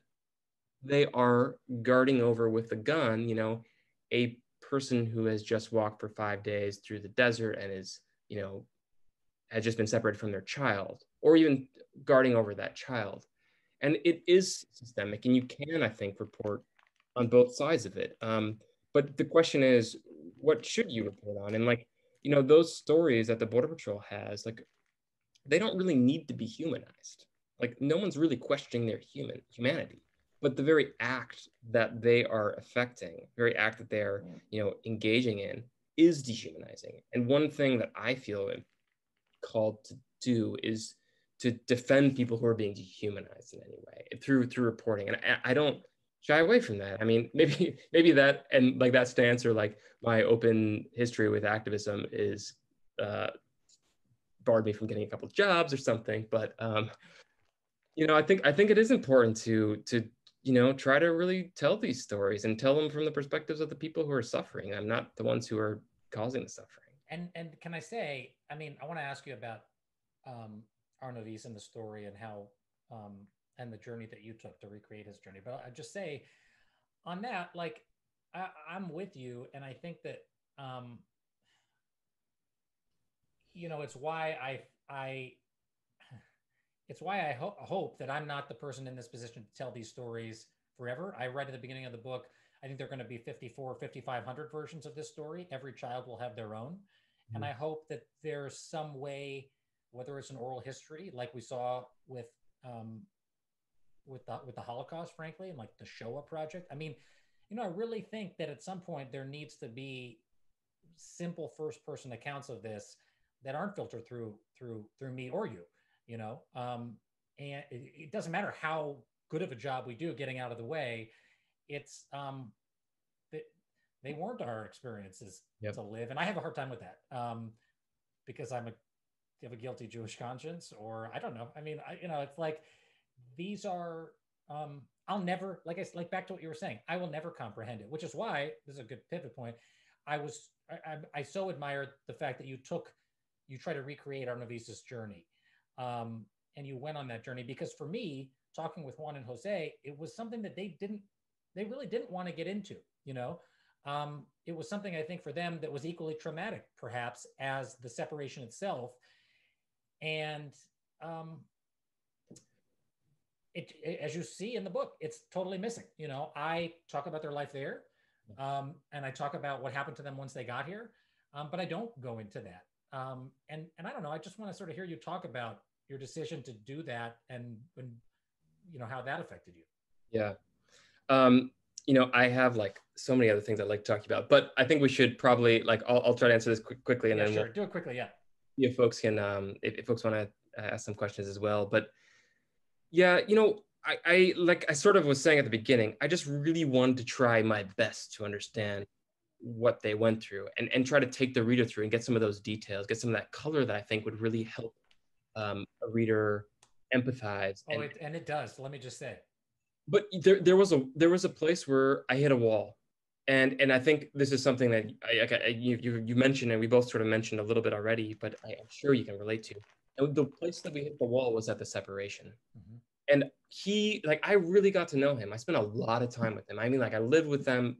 they are guarding over with a gun, a person who has just walked for 5 days through the desert and is, has just been separated from their child, or even guarding over that child. And it is systemic, and you can, I think, report on both sides of it. But the question is, what should you report on? And like, those stories that the Border Patrol has, like, they don't really need to be humanized. Like, no one's really questioning their humanity, but the very act that they are affecting, very act that they're, engaging in, is dehumanizing. And one thing that I feel called to do is to defend people who are being dehumanized in any way through reporting. And I don't shy away from that. I mean, maybe that, and like that stance, or like my open history with activism is barred me from getting a couple of jobs or something. But I think it is important to try to really tell these stories and tell them from the perspectives of the people who are suffering. I'm not the ones who are causing the suffering. And can I say, I mean, I want to ask you about Arnavis and the story and how and the journey that you took to recreate his journey. But I just say on that, like, I'm with you, and I think that it's why I hope that I'm not the person in this position to tell these stories forever. I read at the beginning of the book, I think there are going to be 5,500 versions of this story. Every child will have their own. Mm-hmm. And I hope that there's some way, whether it's an oral history, like we saw with the Holocaust, frankly, and like the Shoah Project. I mean, I really think that at some point there needs to be simple first-person accounts of this that aren't filtered through me or you. And it doesn't matter how good of a job we do getting out of the way. It's they weren't our experiences to live, and I have a hard time with that because I have a guilty Jewish conscience, or I don't know. I mean, it's like these are. I'll never, like back to what you were saying, I will never comprehend it, which is why this is a good pivot point. I so admired the fact that you try to recreate Arnavis's journey. And you went on that journey, because for me, talking with Juan and Jose, it was something that they really didn't want to get into. It was something, I think, for them that was equally traumatic, perhaps, as the separation itself. And as you see in the book, it's totally missing. I talk about their life there, and I talk about what happened to them once they got here, but I don't go into that. And I don't know, I just want to sort of hear you talk about your decision to do that and how that affected you. Yeah. I have like so many other things I'd like to talk about, but I think we should probably I'll try to answer this quickly, and then sure. Do it quickly. Yeah. If folks can, if folks want to ask some questions as well, but yeah, I like I sort of was saying at the beginning, I just really wanted to try my best to understand what they went through and try to take the reader through and get some of those details, get some of that color that I think would really help a reader empathize. Oh, and it does. Let me just say. But there was a place where I hit a wall, and I think this is something that you mentioned, and we both sort of mentioned a little bit already, but I'm sure you can relate to. And the place that we hit the wall was at the separation. Mm-hmm. And I really got to know him. I spent a lot of time with him. I mean, I lived with them,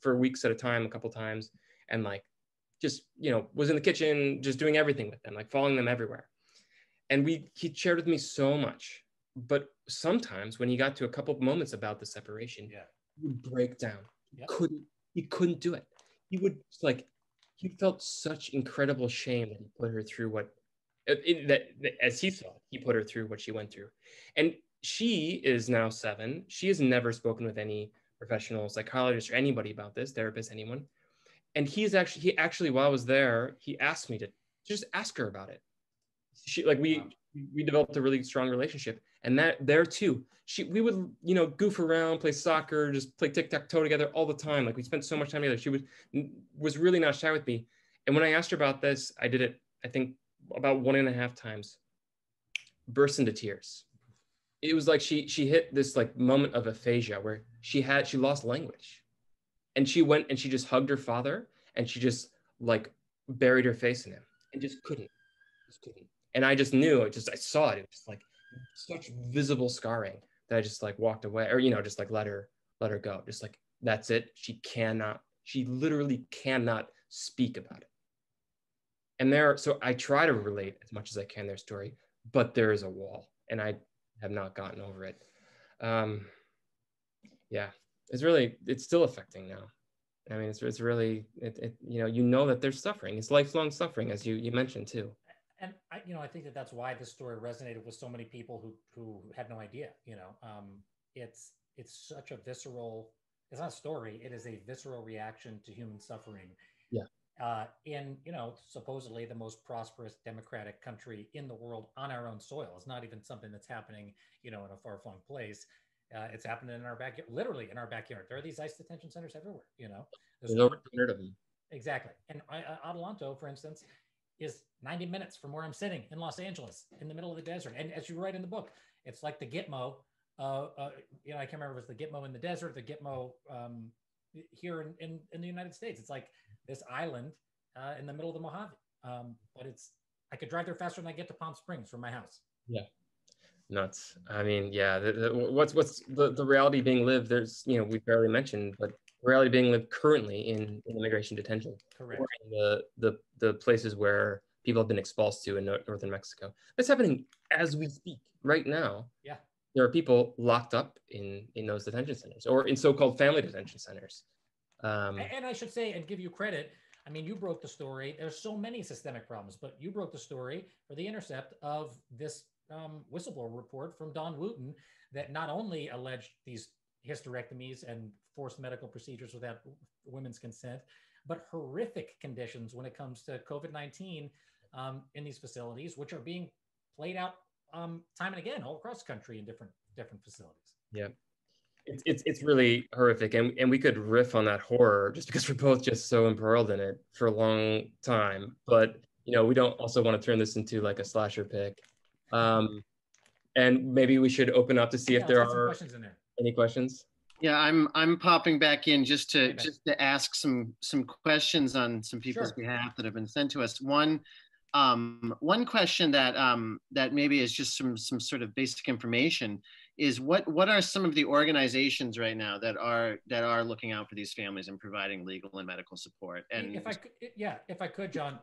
for weeks at a time, a couple times, and just, was in the kitchen, just doing everything with them, following them everywhere. And he shared with me so much. But sometimes when he got to a couple of moments about the separation, he would break down. He couldn't do it. He would he felt such incredible shame that he put her through as he saw it, he put her through what she went through. And she is now 7. She has never spoken with any professional psychologist or anybody about this, therapist, anyone. And he actually, while I was there, he asked me to just ask her about it. We developed a really strong relationship. And that there too, we would, goof around, play soccer, just play tic-tac-toe together all the time. We spent so much time together. She was really not shy with me. And when I asked her about this, I did it, I think, about 1.5 times, burst into tears. It was like she hit this moment of aphasia where she lost language, and she went and she just hugged her father, and she just buried her face in him and just couldn't. And I just knew, I saw it. It was just such visible scarring that I just walked away, or just let her go. Just that's it. She literally cannot speak about it. And so I try to relate as much as I can their story, but there is a wall. And I have not gotten over it. Yeah, it's still affecting now. I mean, it's really, you know that there's suffering. It's lifelong suffering, as you mentioned too. And I think that that's why this story resonated with so many people who had no idea. It's such a visceral. It's not a story. It is a visceral reaction to human suffering. Yeah. In supposedly the most prosperous democratic country in the world on our own soil. It's not even something that's happening in a far-flung place. It's happening in our backyard, literally in our backyard. There are these ICE detention centers everywhere. There's over 200 of them. Exactly. And Adelanto, for instance, is 90 minutes from where I'm sitting in Los Angeles, in the middle of the desert. And as you write in the book, it's like the Gitmo. I can't remember if it was the Gitmo in the desert, the Gitmo here in the United States. It's like this island in the middle of the Mojave. But I could drive there faster than I get to Palm Springs from my house. Yeah. Nuts. I mean, yeah. What's the reality being lived? There's, we barely mentioned, but reality being lived currently in immigration detention. Correct. Or in the places where people have been expulsed to in northern Mexico. That's happening as we speak right now. Yeah. There are people locked up in those detention centers or in so-called family detention centers. And I should say, and give you credit, I mean, you broke the story. There's so many systemic problems, but you broke the story for The Intercept of this whistleblower report from Don Wooten that not only alleged these hysterectomies and forced medical procedures without women's consent, but horrific conditions when it comes to COVID-19 in these facilities, which are being played out time and again all across the country in different facilities. Yeah. It's really horrific, and we could riff on that horror just because we're both just so embroiled in it for a long time. But we don't also want to turn this into like a slasher pick. And maybe we should open up to see if there are questions in there. Any questions. Yeah, I'm popping back in just to ask some questions on some people's behalf that have been sent to us. One question that maybe is just some sort of basic information is what are some of the organizations right now that are looking out for these families and providing legal and medical support? And if I could, John,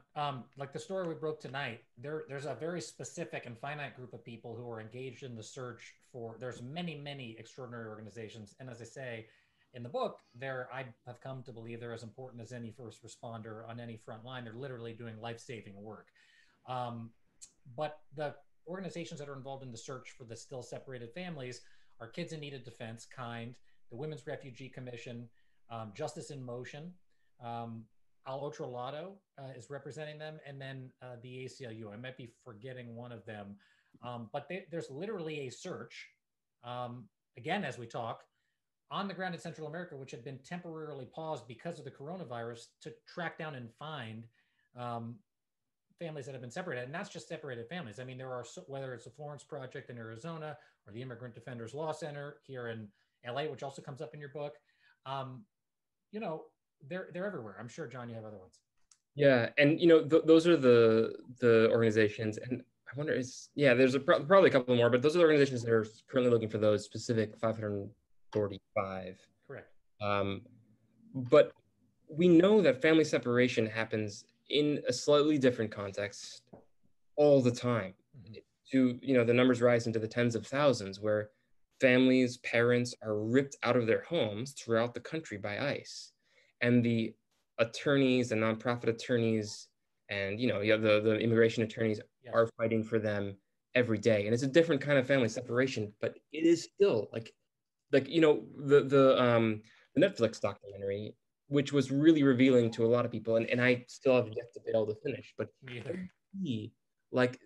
like the story we broke tonight, there's a very specific and finite group of people who are engaged in the search for. There's many extraordinary organizations, and as I say in the book, I have come to believe they're as important as any first responder on any front line. They're literally doing life-saving work. But the organizations that are involved in the search for the still separated families are Kids in Need of Defense, KIND, the Women's Refugee Commission, Justice in Motion, Al Otro Lado is representing them, and then the ACLU. I might be forgetting one of them, but there's literally a search, again, as we talk, on the ground in Central America, which had been temporarily paused because of the coronavirus, to track down and find families that have been separated. And that's just separated families. I mean, there are, whether it's the Florence Project in Arizona or the Immigrant Defenders Law Center here in LA, which also comes up in your book, they're everywhere. I'm sure, John, you have other ones. Yeah, and those are the organizations, and I wonder there's probably a couple more, but those are the organizations that are currently looking for those specific 545. Correct. But we know that family separation happens in a slightly different context all the time. Mm-hmm. The numbers rise into the tens of thousands, where families, parents are ripped out of their homes throughout the country by ICE, and the attorneys and nonprofit attorneys and the immigration attorneys are fighting for them every day. And it's a different kind of family separation, but it is still like the Netflix documentary, which was really revealing to a lot of people, and I still have yet to be able to finish, but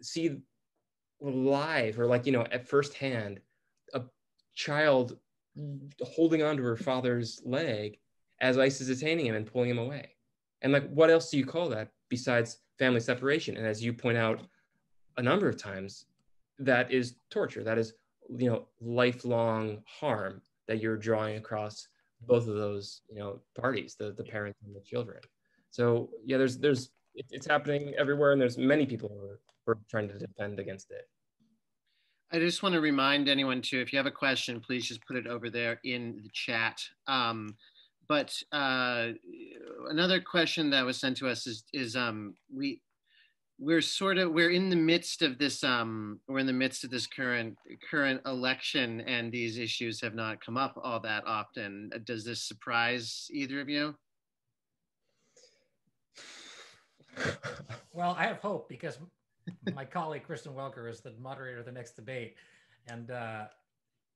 see live or at firsthand a child holding onto her father's leg as ICE is detaining him and pulling him away. And what else do you call that besides family separation? And as you point out a number of times, that is torture. That is, lifelong harm that you're drawing across both of those, parties, the parents and the children. So yeah, it's happening everywhere, and there's many people who are trying to defend against it. I just want to remind anyone too, if you have a question, please just put it over there in the chat. But another question that was sent to us is we're in the midst of this current election, and these issues have not come up all that often. Does this surprise either of you? Well, I have hope because my colleague Kristen Welker is the moderator of the next debate, and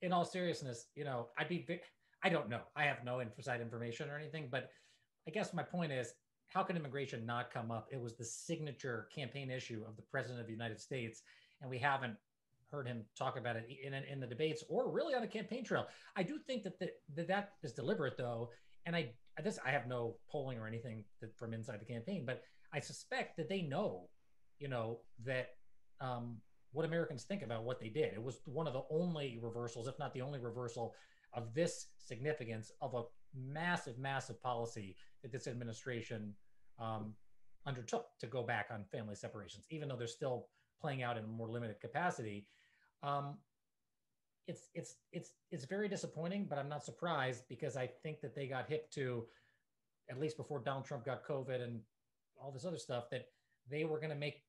in all seriousness, I don't know. I have no inside information or anything, but I guess my point is, how can immigration not come up? It was the signature campaign issue of the president of the United States, and we haven't heard him talk about it in the debates or really on the campaign trail. I do think that is deliberate, though, and I have no polling or anything from inside the campaign, but I suspect that they know, that what Americans think about what they did. It was one of the only reversals, if not the only reversal, of this significance of a massive, massive policy that this administration undertook to go back on family separations, even though they're still playing out in a more limited capacity. Um, it's very disappointing, but I'm not surprised because I think that they got hip to, at least before Donald Trump got COVID and all this other stuff, that they were going to make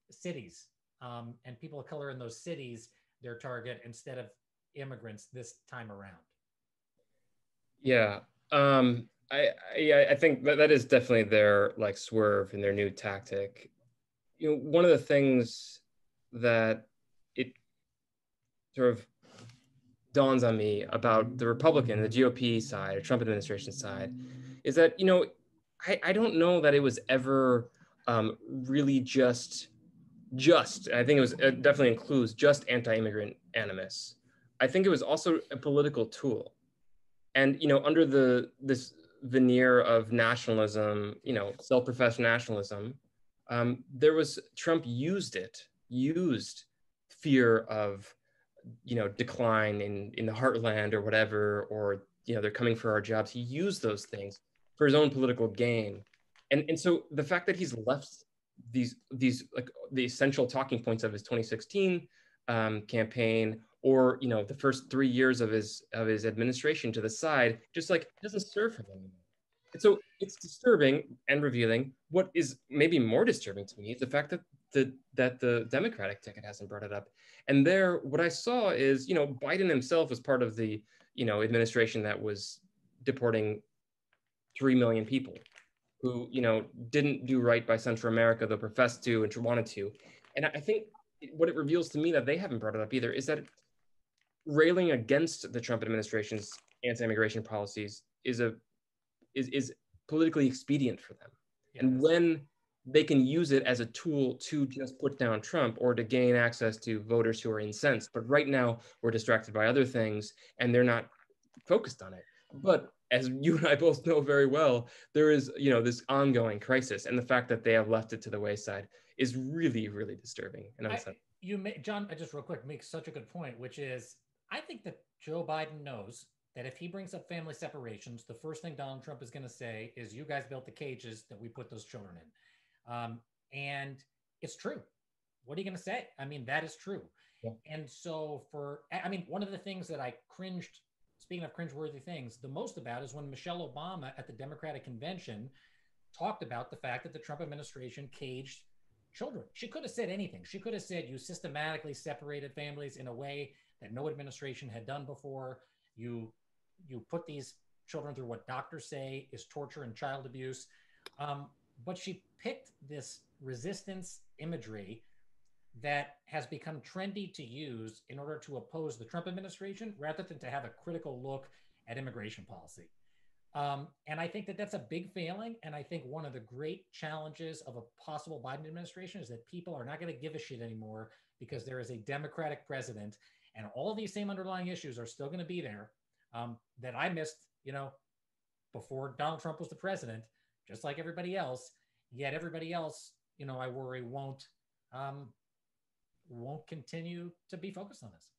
cities and people of color in those cities their target instead of immigrants this time around. Yeah. I think that is definitely their like swerve in their new tactic. One of the things that it sort of dawns on me about the Republican, the GOP side, or Trump administration side, is that, I don't know that it was ever really just, I think it was, it definitely includes just anti-immigrant animus. I think it was also a political tool. And, under this veneer of nationalism, self-professed nationalism, Trump used fear of, decline in the heartland or whatever, or, they're coming for our jobs. He used those things for his own political gain. And so the fact that he's left these like the essential talking points of his 2016 campaign, or the first 3 years of his administration to the side, just like doesn't serve him anymore. And so it's disturbing and revealing. What is maybe more disturbing to me is the fact that the Democratic ticket hasn't brought it up. And there, what I saw is, Biden himself was part of the, administration that was deporting 3 million people who, didn't do right by Central America, though professed to and wanted to. And I think what it reveals to me that they haven't brought it up either is that railing against the Trump administration's anti-immigration policies is politically expedient for them. Yes. And when they can use it as a tool to just put down Trump or to gain access to voters who are incensed. But right now we're distracted by other things and they're not focused on it. But as you and I both know very well, there is, this ongoing crisis, and the fact that they have left it to the wayside is really, really disturbing and unsettling. John, I just real quick make such a good point, which is I think that Joe Biden knows that if he brings up family separations, the first thing Donald Trump is going to say is, "You guys built the cages that we put those children in," and it's true. What are you going to say? I mean, that is true. Yeah. And so one of the things that I cringed. Speaking of cringeworthy things, the most about is when Michelle Obama at the Democratic convention talked about the fact that the Trump administration caged children. She could have said anything. She could have said, you systematically separated families in a way that no administration had done before. You put these children through what doctors say is torture and child abuse. But she picked this resistance imagery that has become trendy to use in order to oppose the Trump administration rather than to have a critical look at immigration policy. And I think that that's a big failing. And I think one of the great challenges of a possible Biden administration is that people are not going to give a shit anymore because there is a Democratic president, and all of these same underlying issues are still going to be there that I missed, before Donald Trump was the president, just like everybody else. Yet everybody else, I worry won't continue to be focused on this.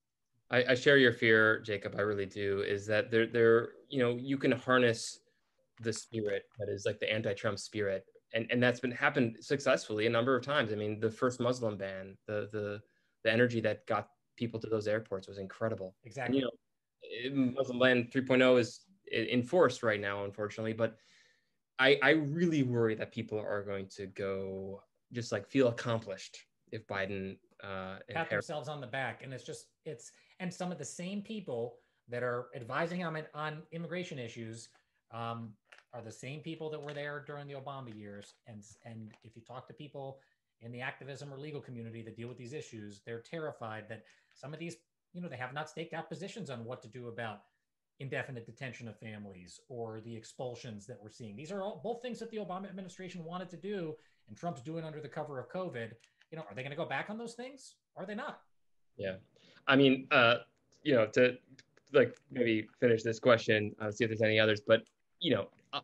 I share your fear, Jacob. I really do. Is that there you can harness the spirit that is like the anti-Trump spirit, and that's happened successfully a number of times. I mean, the first Muslim ban, the energy that got people to those airports was incredible. Exactly. And, Muslim ban 3.0 is enforced right now, unfortunately, but I really worry that people are going to go just like feel accomplished if Biden and pat Harris. themselves on the back. And and some of the same people that are advising on immigration issues are the same people that were there during the Obama years. And if you talk to people in the activism or legal community that deal with these issues, they're terrified that some of these, they have not staked out positions on what to do about indefinite detention of families or the expulsions that we're seeing. These are all both things that the Obama administration wanted to do, and Trump's doing under the cover of COVID. Are they going to go back on those things? Or are they not? Yeah. I mean, to like maybe finish this question, see if there's any others, but,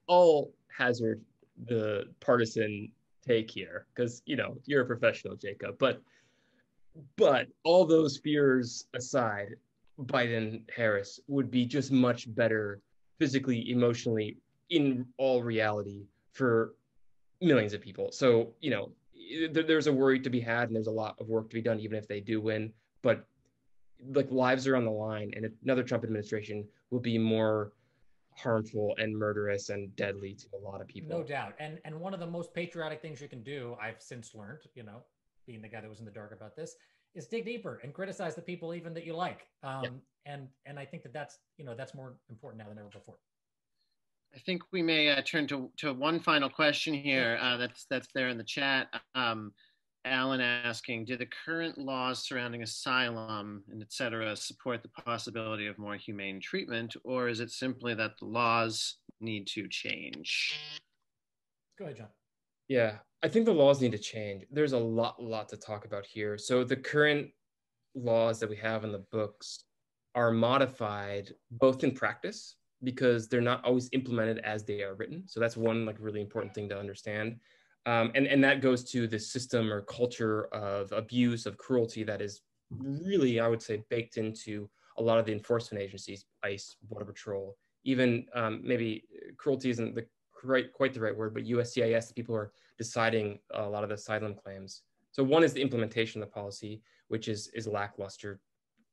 I'll hazard the partisan take here because, you're a professional, Jacob, but all those fears aside, Biden Harris would be just much better physically, emotionally, in all reality for millions of people. So, there's a worry to be had and there's a lot of work to be done, even if they do win. But like lives are on the line, and another Trump administration will be more harmful and murderous and deadly to a lot of people. No doubt. And one of the most patriotic things you can do, I've since learned, being the guy that was in the dark about this, is dig deeper and criticize the people even that you like. And I think that's more important now than ever before. I think we may turn to one final question here that's there in the chat. Alan asking, do the current laws surrounding asylum and et cetera support the possibility of more humane treatment, or is it simply that the laws need to change? Go ahead, John. Yeah, I think the laws need to change. There's a lot to talk about here. So the current laws that we have in the books are modified both in practice because they're not always implemented as they are written. So that's one like really important thing to understand. And that goes to the system or culture of abuse, of cruelty that is really, I would say, baked into a lot of the enforcement agencies, ICE, Border Patrol, even maybe cruelty isn't quite the right word, but USCIS, the people who are deciding a lot of the asylum claims. So one is the implementation of the policy, which is lackluster.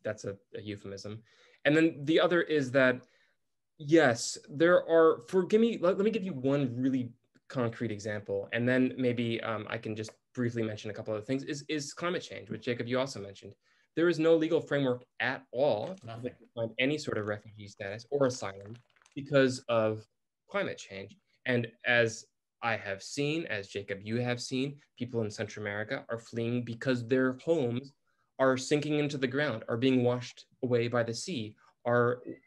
That's a euphemism. And then the other is that, yes, there are, let me give you one really concrete example, and then maybe I can just briefly mention a couple other things, is climate change, which Jacob, you also mentioned. There is no legal framework at all to find any sort of refugee status or asylum because of climate change. And as I have seen, as Jacob, you have seen, people in Central America are fleeing because their homes are sinking into the ground, are being washed away by the sea,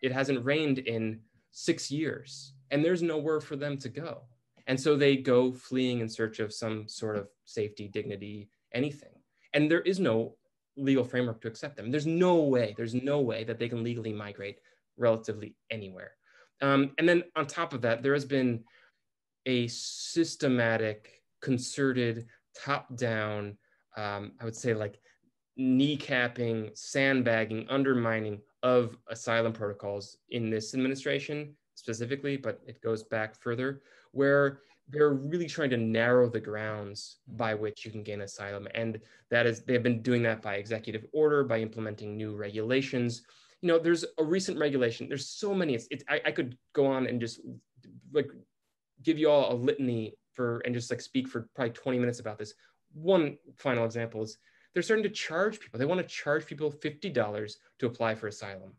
it hasn't rained in 6 years, and there's nowhere for them to go. And so they go fleeing in search of some sort of safety, dignity, anything. And there is no legal framework to accept them. There's no way that they can legally migrate relatively anywhere. And then on top of that, there has been a systematic, concerted, top-down, I would say like kneecapping, sandbagging, undermining of asylum protocols in this administration specifically, but it goes back further, where they're really trying to narrow the grounds by which you can gain asylum. And they've been doing that by executive order, by implementing new regulations. There's a recent regulation. There's so many. I could go on and just like give you all a litany and just like speak for probably 20 minutes about this. One final example is they're starting to charge people. They want to charge people $50 to apply for asylum.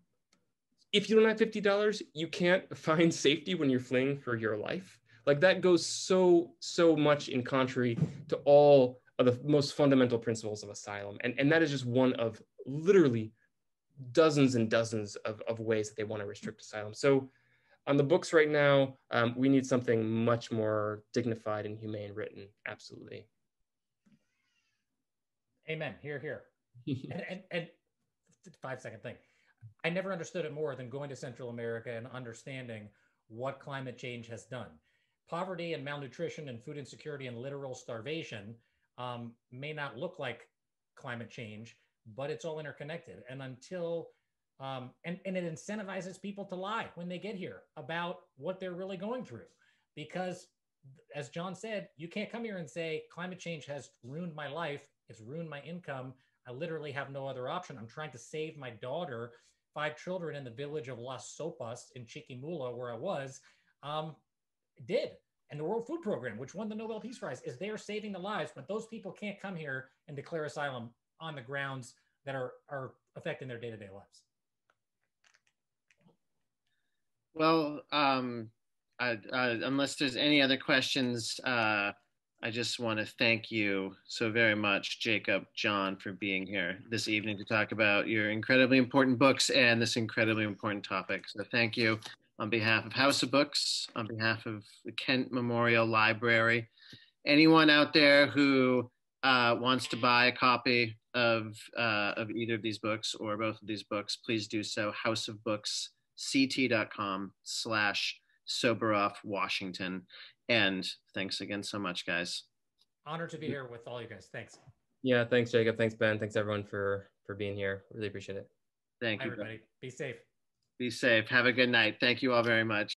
If you don't have $50, you can't find safety when you're fleeing for your life. Like that goes so much in contrary to all of the most fundamental principles of asylum. And that is just one of literally dozens and dozens of ways that they want to restrict asylum. So on the books right now, we need something much more dignified and humane written. Absolutely. Amen. Here. and 5-second thing. I never understood it more than going to Central America and understanding what climate change has done. Poverty and malnutrition and food insecurity and literal starvation may not look like climate change, but it's all interconnected. And until and it incentivizes people to lie when they get here about what they're really going through. Because as John said, you can't come here and say climate change has ruined my life. It's ruined my income. I literally have no other option. I'm trying to save my daughter, 5 children in the village of Las Sopas in Chiquimula, where I was, did. And the World Food Program, which won the Nobel Peace Prize, is there saving the lives, but those people can't come here and declare asylum on the grounds that are affecting their day-to-day lives. Well, unless there's any other questions, I just want to thank you so very much, Jacob, John, for being here this evening to talk about your incredibly important books and this incredibly important topic. So thank you on behalf of House of Books, on behalf of the Kent Memorial Library. Anyone out there who wants to buy a copy of either of these books or both of these books, please do so. houseofbooksct.com/Soboroff, Washington. And thanks again so much, guys. Honored to be here with all you guys. Thanks. Yeah, thanks, Jacob. Thanks, Ben. Thanks, everyone, for being here. Really appreciate it. Thank you. Everybody, be safe. Be safe. Have a good night. Thank you all very much.